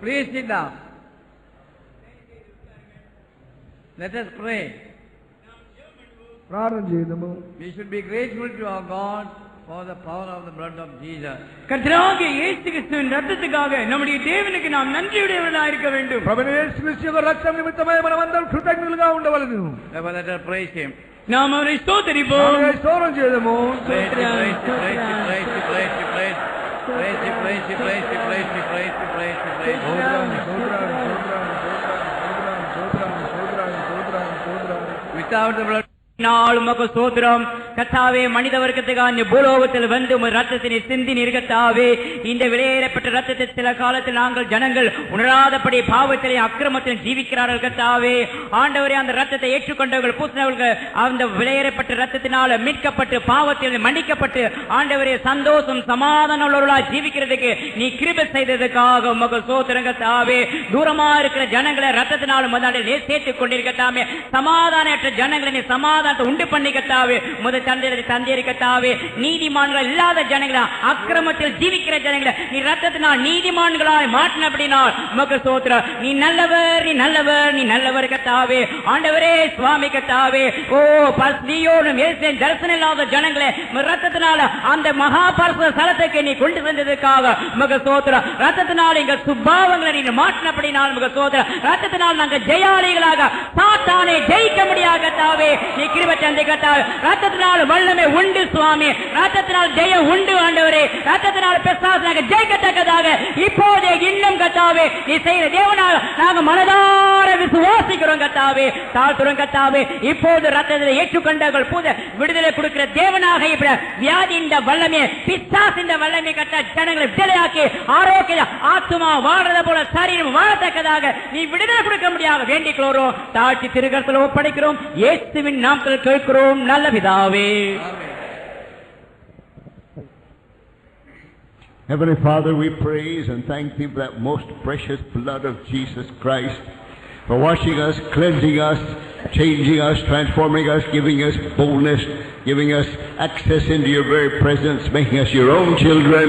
Please sit down. Let us pray. We should be grateful to our God for the power of the blood of Jesus. கர்த்தராகிய இயேசு கிறிஸ்துவின் இரத்தத்துக்காக நம்முடைய தேவனுக்கு நாம் நன்றியுடையவர்களாக இருக்க வேண்டும். ప్రభువైన యేసు క్రీస్తు యొక్క రక్తం నిమిత్తమై మనమందరం కృతజ్ఞులుగా ఉండవలెను. Let us praise him. நாம் அவரை ஸ்தோத்திரிப்போம். அவரை ஸ்தோத்திரம் செய்வோம். Without the blood. நாள் உமக்கு ஸ்தோத்திரம் கர்த்தாவே. மனித வர்க்கத்துக்காக பூலோகத்தில் வந்து ரத்தத்தினை சிந்தினீர் கர்த்தாவே. இந்த விலையேறப்பட்ட ரத்தத்தை சில காலத்தில் நாங்கள் ஜனங்கள் உணராதபடி பாவத்திலே அக்கிரமத்தில் ஜீவிக்கிறார்கள் கர்த்தாவே. ஆண்டவரே, அந்த ரத்தத்தை ஏற்றுக்கொண்டவர்கள் பூசினவர்கள் அந்த விலையேறப்பட்ட ரத்தத்தினால் மீட்கப்பட்டு பாவத்தில் மன்னிக்கப்பட்டு ஆண்டவரே சந்தோஷம் சமாதானம் உள்ளவர்களாக ஜீவிக்கிறதுக்கு நீ கிருபை செய்ததுக்காக உமக்கு ஸ்தோத்திரம் கர்த்தாவே. தூரமா இருக்கிற ஜனங்களை ரத்தத்தினாலும் சேர்த்துக் கொண்டிருக்கத்தாமே. சமாதானமற்ற ஜனங்களை நீ சமாதான உண்டு பண்ணி கர்த்தாவே. முதல் தந்தையரை கர்த்தாவே, நீதிமான்கள் இல்லாத ஜனங்களா அக்கிரமத்தில் ஜீவிக்கிற ஜனங்களை நீ ரத்தத்தினால் நீதிமான்களாய் மாற்றினபடினால் உமக்கு ஸ்தோத்திரம். நீ நல்லவர், நீ நல்லவர், நீ நல்லவர் கர்த்தாவே. ஆண்டவரே சுவாமி கர்த்தாவே. ஓ பஸ்தியோடும் தரிசனம் இல்லாத ஜனங்களை ரத்தத்தினால அந்த மகாபரிசுத்த ஸ்தலத்துக்கு நீ கொண்டு வந்ததுக்காக உமக்கு ஸ்தோத்திரம். ரத்தத்தினால் எங்கள் சுபாவங்களை நீ மாற்றினபடினால் உமக்கு ஸ்தோத்திரம். ரத்தத்தினால் நாங்கள் ஜெயாளிகளாக சாத்தானை ஜெயிக்க முடியாது கர்த்தாவே. நீ கிருபை தந்தை கர்த்தாவே. ரத்தத்தினால் வல்லமை உண்டு சுவாமி. ரத்தத்தினால் ஜெயம் உண்டு ஆண்டவரே. ரத்தத்தினால் பிசாசு ஜெயிக்கத்தக்கதாக இப்போதே இன்னும் கர்த்தாவே நீ செய்கிற தேவனால் நாங்கள் மனதார விசுவாசிக்கிறோம் கர்த்தாவே. தாழ்த்துறோம் கர்த்தாவே. இப்போது ரத்தத்தை ஏற்றுக்கொண்டவர்கள் புது விடுதலை கொடுக்கிற தேவனாக இப்ப வியாதி இந்த வல்லமே பிசாசு இந்த வல்லமை கட்ட ஜனங்களை விடுதலையாக்கி ஆரோக்கிய ஆத்மா வாழ்றத போல சரீரம் வாழத்தக்கதாக நீ விடுதலை கொடுக்க முடியாது வேண்டிக்கிறோம். தாழ்த்தி திருக்கரத்தில் ஒப்படைக்கிறோம். இயேசுவின் நாமத்தில் கேட்கிறோம் நல்ல பிதாவே. Heavenly Father, we praise and thank Thee for that most precious blood of Jesus Christ, for washing us, cleansing us, changing us, transforming us, giving us boldness, giving us access into your very presence, making us your own children.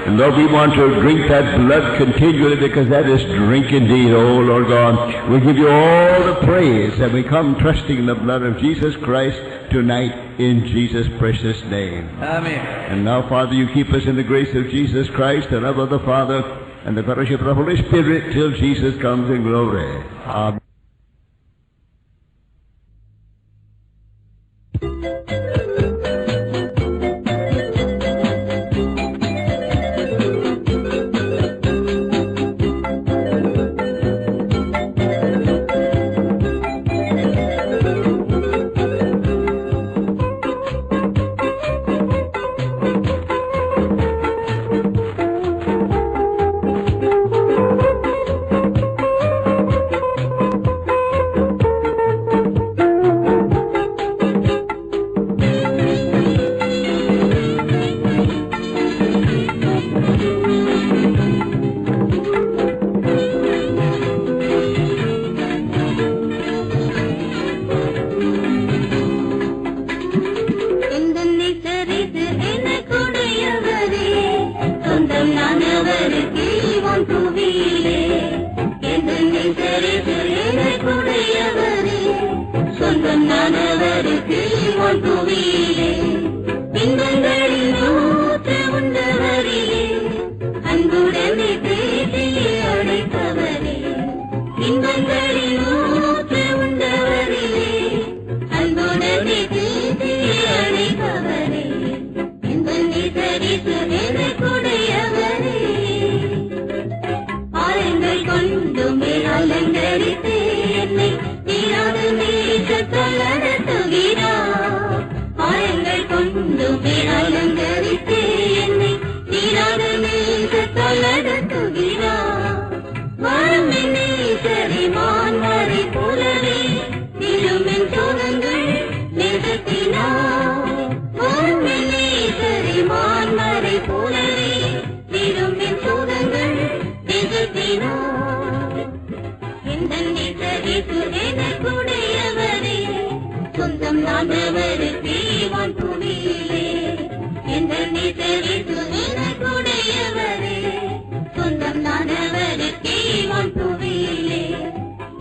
And Lord, we want to drink that blood continually, because that is drink indeed, oh Lord God. We give you all the praise, and we come trusting in the blood of Jesus Christ tonight in Jesus' precious name. Amen. And now, Father, you keep us in the grace of Jesus Christ, the love of the Father, and the fellowship of the Holy Spirit till Jesus comes in glory. Amen.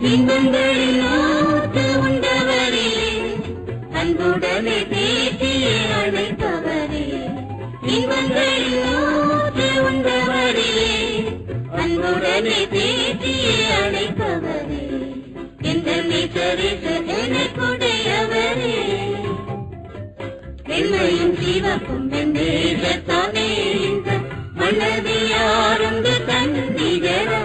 இந்த வெள்ளையும் சிவப்பும் வெந்தேகத்தானே இந்த மலவியாருந்து தந்திகரா.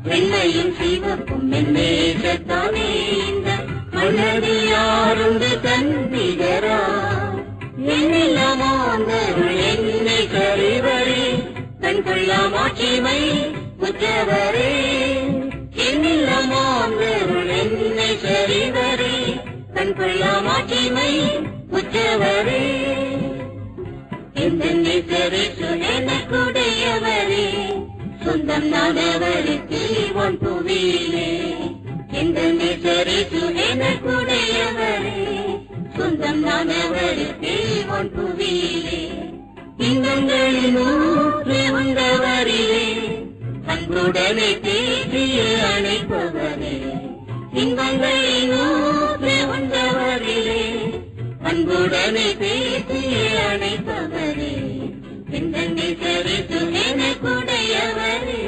வெள்ளையும் சிவப்பும் வெந்தேகத்தானே இந்த மலவியாருந்து தந்திகரா. என்னில்லாமாந்தருள் என்னை கருவரே தன் கொள்ளாமாட்சிமை உற்றவரே. என்னில்லாமாந்தருள் என்னை கருவரே தன் கொள்ளாமாட்சிமை உற்றவரே. எந்த நேசரேசு எனக்குடையவரே சொந்தம் நானவருக்கு ஒன் புவியிலே. எந்த நேசரேசு எனக்குடையவரே சொந்தம் நானவருக்கு ஒன் புவியிலே. இன்பங்களின் ஊற்று உண்டவரிலே அன்புடனே தேற்றிய அழைப்பவரே. இன்பங்களின் ஊற்று உண்டவரிலே அன்புடனே பேசிய அழைப்பவரே. எந்த நேசரேசு எனக்குடையவரே.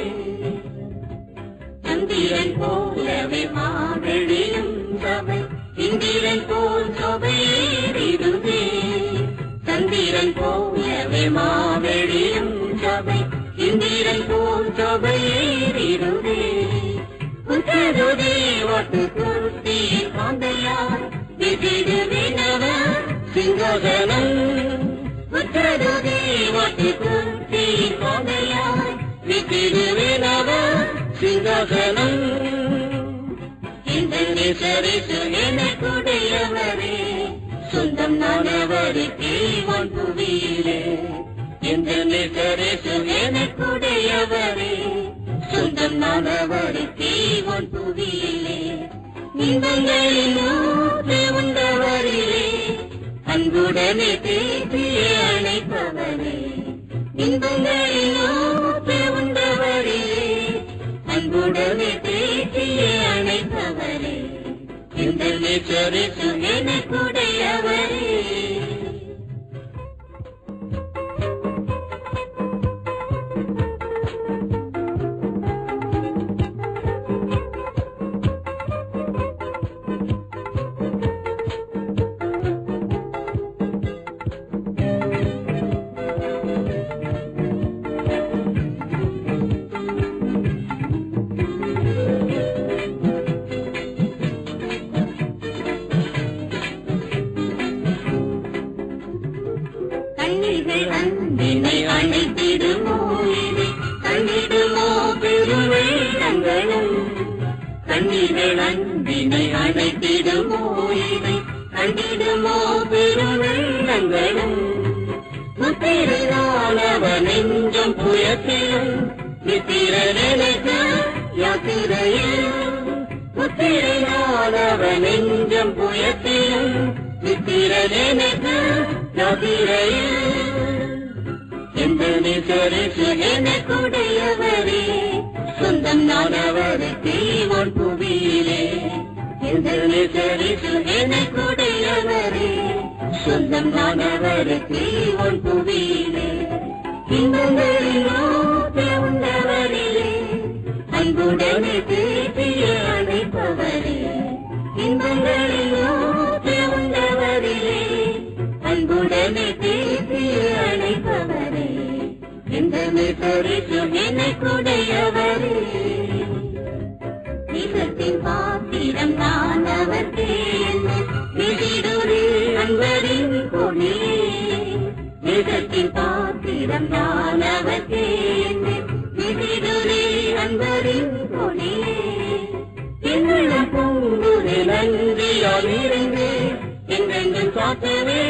சந்திரன் போலவே மாவெளியும் சபை இந்திரன் போல் சபையேறிடுவே. சந்திரன் போலவே மாவெளியும் சபை இந்திரன் போல் சபையேறிடுவே. உத்தரவே வாட்டு குருத்தியின் காந்தையார் விதிடுவினவ சிங்காசனம். உத்தரவே வாட்டு குருத்தியின் காந்தையார் விதிடுவினவ சிங்காசனம். இந்த நேசரேசு எனக்குடையவரே சொந்தம் நானவருக்கு ஒன் புவியிலே. இந்த நேசரேசு எனக்குடையவரே சொந்தம் நானவருக்கு ஒன் புவியிலே. இன்பங்களின் ஊற்று உண்டவரிலே அன்புடனே பேசிய அழைப்பவரே. இன்பங்களின் ஊற்று உண்டவரிலே அன்புடனே பேசிய அழைப்பவரே. இந்த நேசரேசு எனக்குடையவரே. கண்ணீர்கள் அன்பினை அழைத்திடுமோ இதை கண்டிடுமோ பெருவெள்ளங்களும். கண்ணீர்கள் அன்பினை அழைத்திடுமோ இதை கண்டிடுமோ பெருவெள்ளங்களும். முத்திரையானவன் நெஞ்சம் புயத்திலும் நித்திரனுக்கு யாத்திரையில். முத்திரையானவன் நெஞ்சம் புயத்திலும் நித்திரனுக்கு யாத்திரையில். எந்த நேசரேசு எனக்குடையவரே சொந்தம் நானவருக்கு ஒன் புவியிலே. எந்த நேசரேசு எனக்குடையவரே சொந்தம் நானவருக்கு ஒன் புவியிலே. இன்பங்களின் ஊற்று உண்டவரிலே அன்புடனே பேசிய அழைப்பவரே. இன்பங்களின் ஊற்று உண்டவரிலே அன்புடனே பேசிய அழைப்பவரே. எந்த நேசரேசு எனக்குடையவரே. நிசத்தின் பாத்திரம் நானவர்க்கே விதிடுரே அன்பரின் கொடியே. நிசத்தின் பாத்திரம் நானவர்க்கே விதிடுரே அன்பரின் கொடியே. என்னுள்ள பூங்குரு நன்றியால் இருந்து என்றென்றும் காத்துவே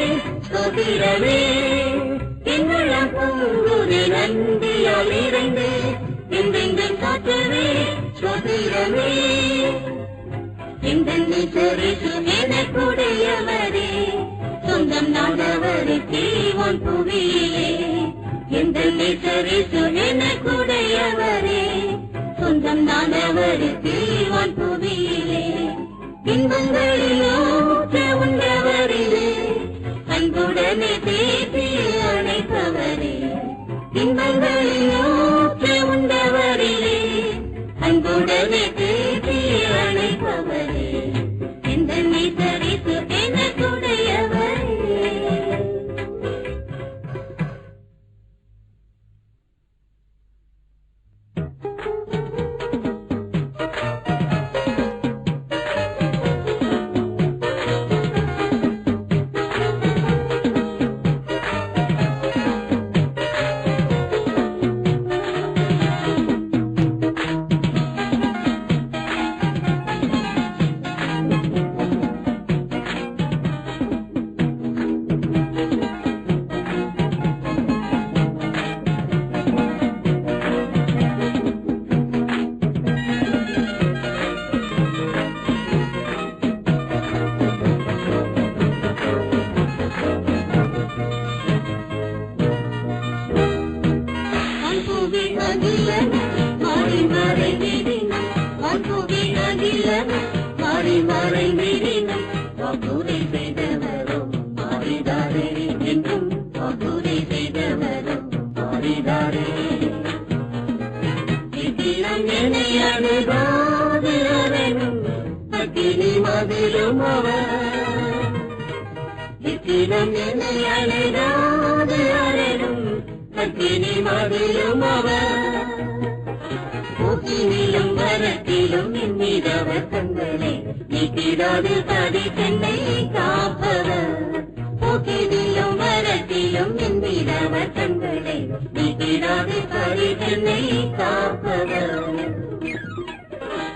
ஸ்தோத்திரமே. என்னுள்ள பூங்குரு நன்றியால் இருந்து என்றென்றும் காத்துவே ஸ்தோத்திரமே. எந்த நேசரேசு எனக்குடையவரே சொந்தம் நானவருக்கு ஒன் புவியிலே. எந்த நேசரேசு எனக்குடையவரே சொந்தம் நானவருக்கு ஒன் புவியிலே. இன்பங்களின் ஊற்று உண்டவரிலே அன்புடனே பேசிய அழைப்பவரே. இன்பங்களின் ஊற்று உண்டவரிலே அன்புடனே பேசிய அழைப்பவரே. எந்த நேசரேசு எனக்குடையவரே. என்னை அணுகாது அரணும் அக்கினி மதிலும் அவர். நித்தினம் என்னை அணுகாது அரணும் அக்கினி மதிலும் அவர். போக்கினிலும் வரத்திலும் எண்ணிடவர் கண்களை நீக்கிடாது தடி சென்னை காப்பவர். போக்கினிலும் வரத்திலும் எண்ணிடவர் கண்களை நீக்கிடாது தடி சென்னை காப்பவர்.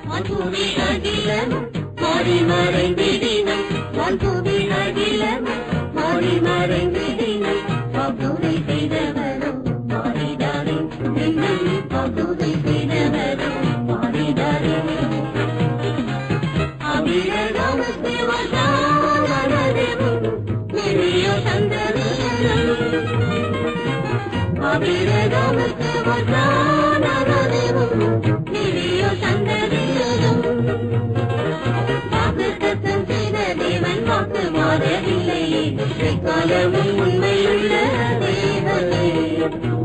வான்பூமி அகிலமும் மாறி மறைந்திடினும் வான்பூமி அகிலமும் மாறி மறைந்திடினும் வாக்குறுதி செய்தவரும் மாறிடாரே இன்னும் வாக்குறுதி செய்தவரும் மாறிடாரே. அபிரகாமுக்கு வந்தாரதேவும் நிறைய சந்ததியரும். அபிரகாமுக்கு வந்தாரதேவும் நிறைய சந்ததியரும். வாக்குத்தத்தம் செய்த தேவன் வாக்கு மாறவில்லையே எக்காலமும் உண்மையுள்ள தேவனே.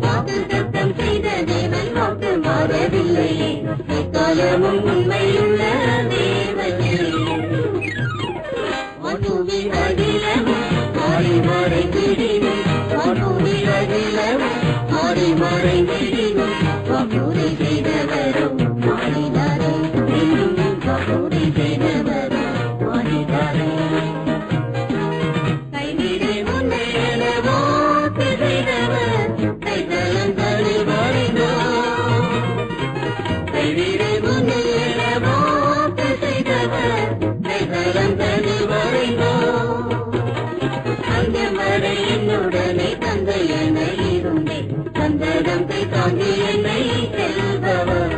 வாக்குத்தத்தம் செய்த தேவன் வாக்கு மாறவில்லையே எக்காலமும் உண்மையுள்ள தேவனே. வான்பூமி அகிலமும் மாறி மறைந்திடினும் வான்பூமி அகிலமும் மாறி மறைந்திடினும் வாக்குறுதி செய்தவரும் மாறினாரே இன்னும் வாக்குறுதி செய்தவரும் மாறினாரே. கைவிடை முன்னே என வாக்கு செய்தவர் கைத்தலம் தழுவறிந்தோம். கைவிடை முன்னே என வாக்கு செய்தவர் கைத்தலம் தழுவறிந்தோம். அங்கம் வரை என்னுடனே தந்தை என இருந்தேன் சந்தடத்தை தாங்கி என்னை செல்பவர்.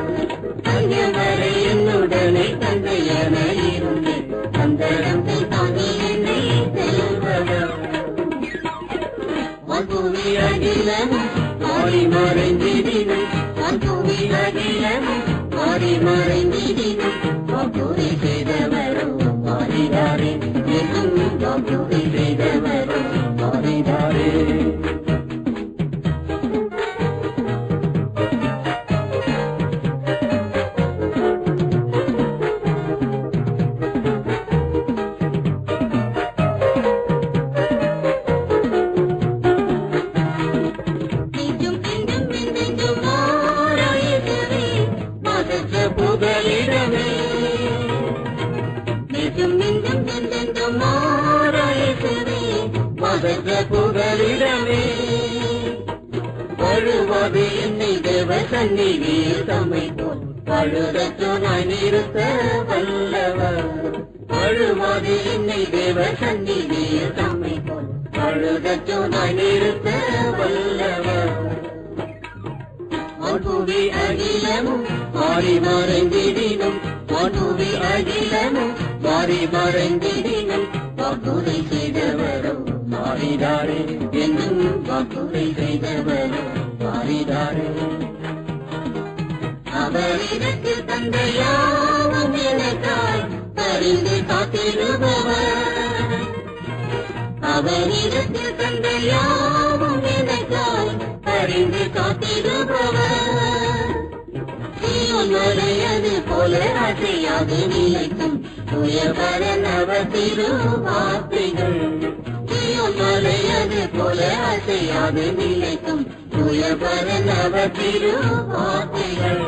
அங்கம் வரை என்னுடனே தந்தை என இருந்தேன் சந்தடத்தை தாங்கி என்னை செல்பவர். வான்பூமி அகிலமும் மாறி மறைந்திடினும் வான்பூமி அகிலமும் மாறி மறைந்திடினும் வாக்குறுதி செய்தவரும் மாறினாரே இன்னும் வாக்குறுதி செய்தவரும் மாறினாரே. நெஞ்சும் நெஞ்சும் நெஞ்செஞ்சும் மாறாயிற்றே மாசற்ற புகலிடமே. நெஞ்சும் நெஞ்சும் நெஞ்செஞ்சும் மாறாயிற்றே மாசற்ற புகலிடமே. வழுவாது என்னை தேவ சந்நிதியில் தம்மை போல் பழுதற்றோனாய் நிறுத்த வல்லவர். வழுவாது என்னை தேவ சந்நிதியில் தம்மை போல் பழுதற்றோனாய் நிறுத்த வல்லவர். வான்பூமி அகிலமும் மாறி மறைந்திடினும் வான்பூமி அகிலமும் மாறி மறைந்திடினும் வாக்குறுதி செய்தவரும் மாறினாரே என்னும் வாக்குறுதி செய்தவரும் மாறினாரே. அவரிடத்தில் தந்தையாவும் எனக்காய் பரிந்து காத்திடுபவர். அவரிடத்தில் தந்தையாவும் எனக்காய் பரிந்து காத்திடுபவர். சீயோன் மலையது போல அசையாது நிலைக்கும் துயபரன் அவர் திருவார்த்தைகள். சீயோன் மலையது போல அசையாது நிலைக்கும் துயபரன் அவர் திருவார்த்தைகள்.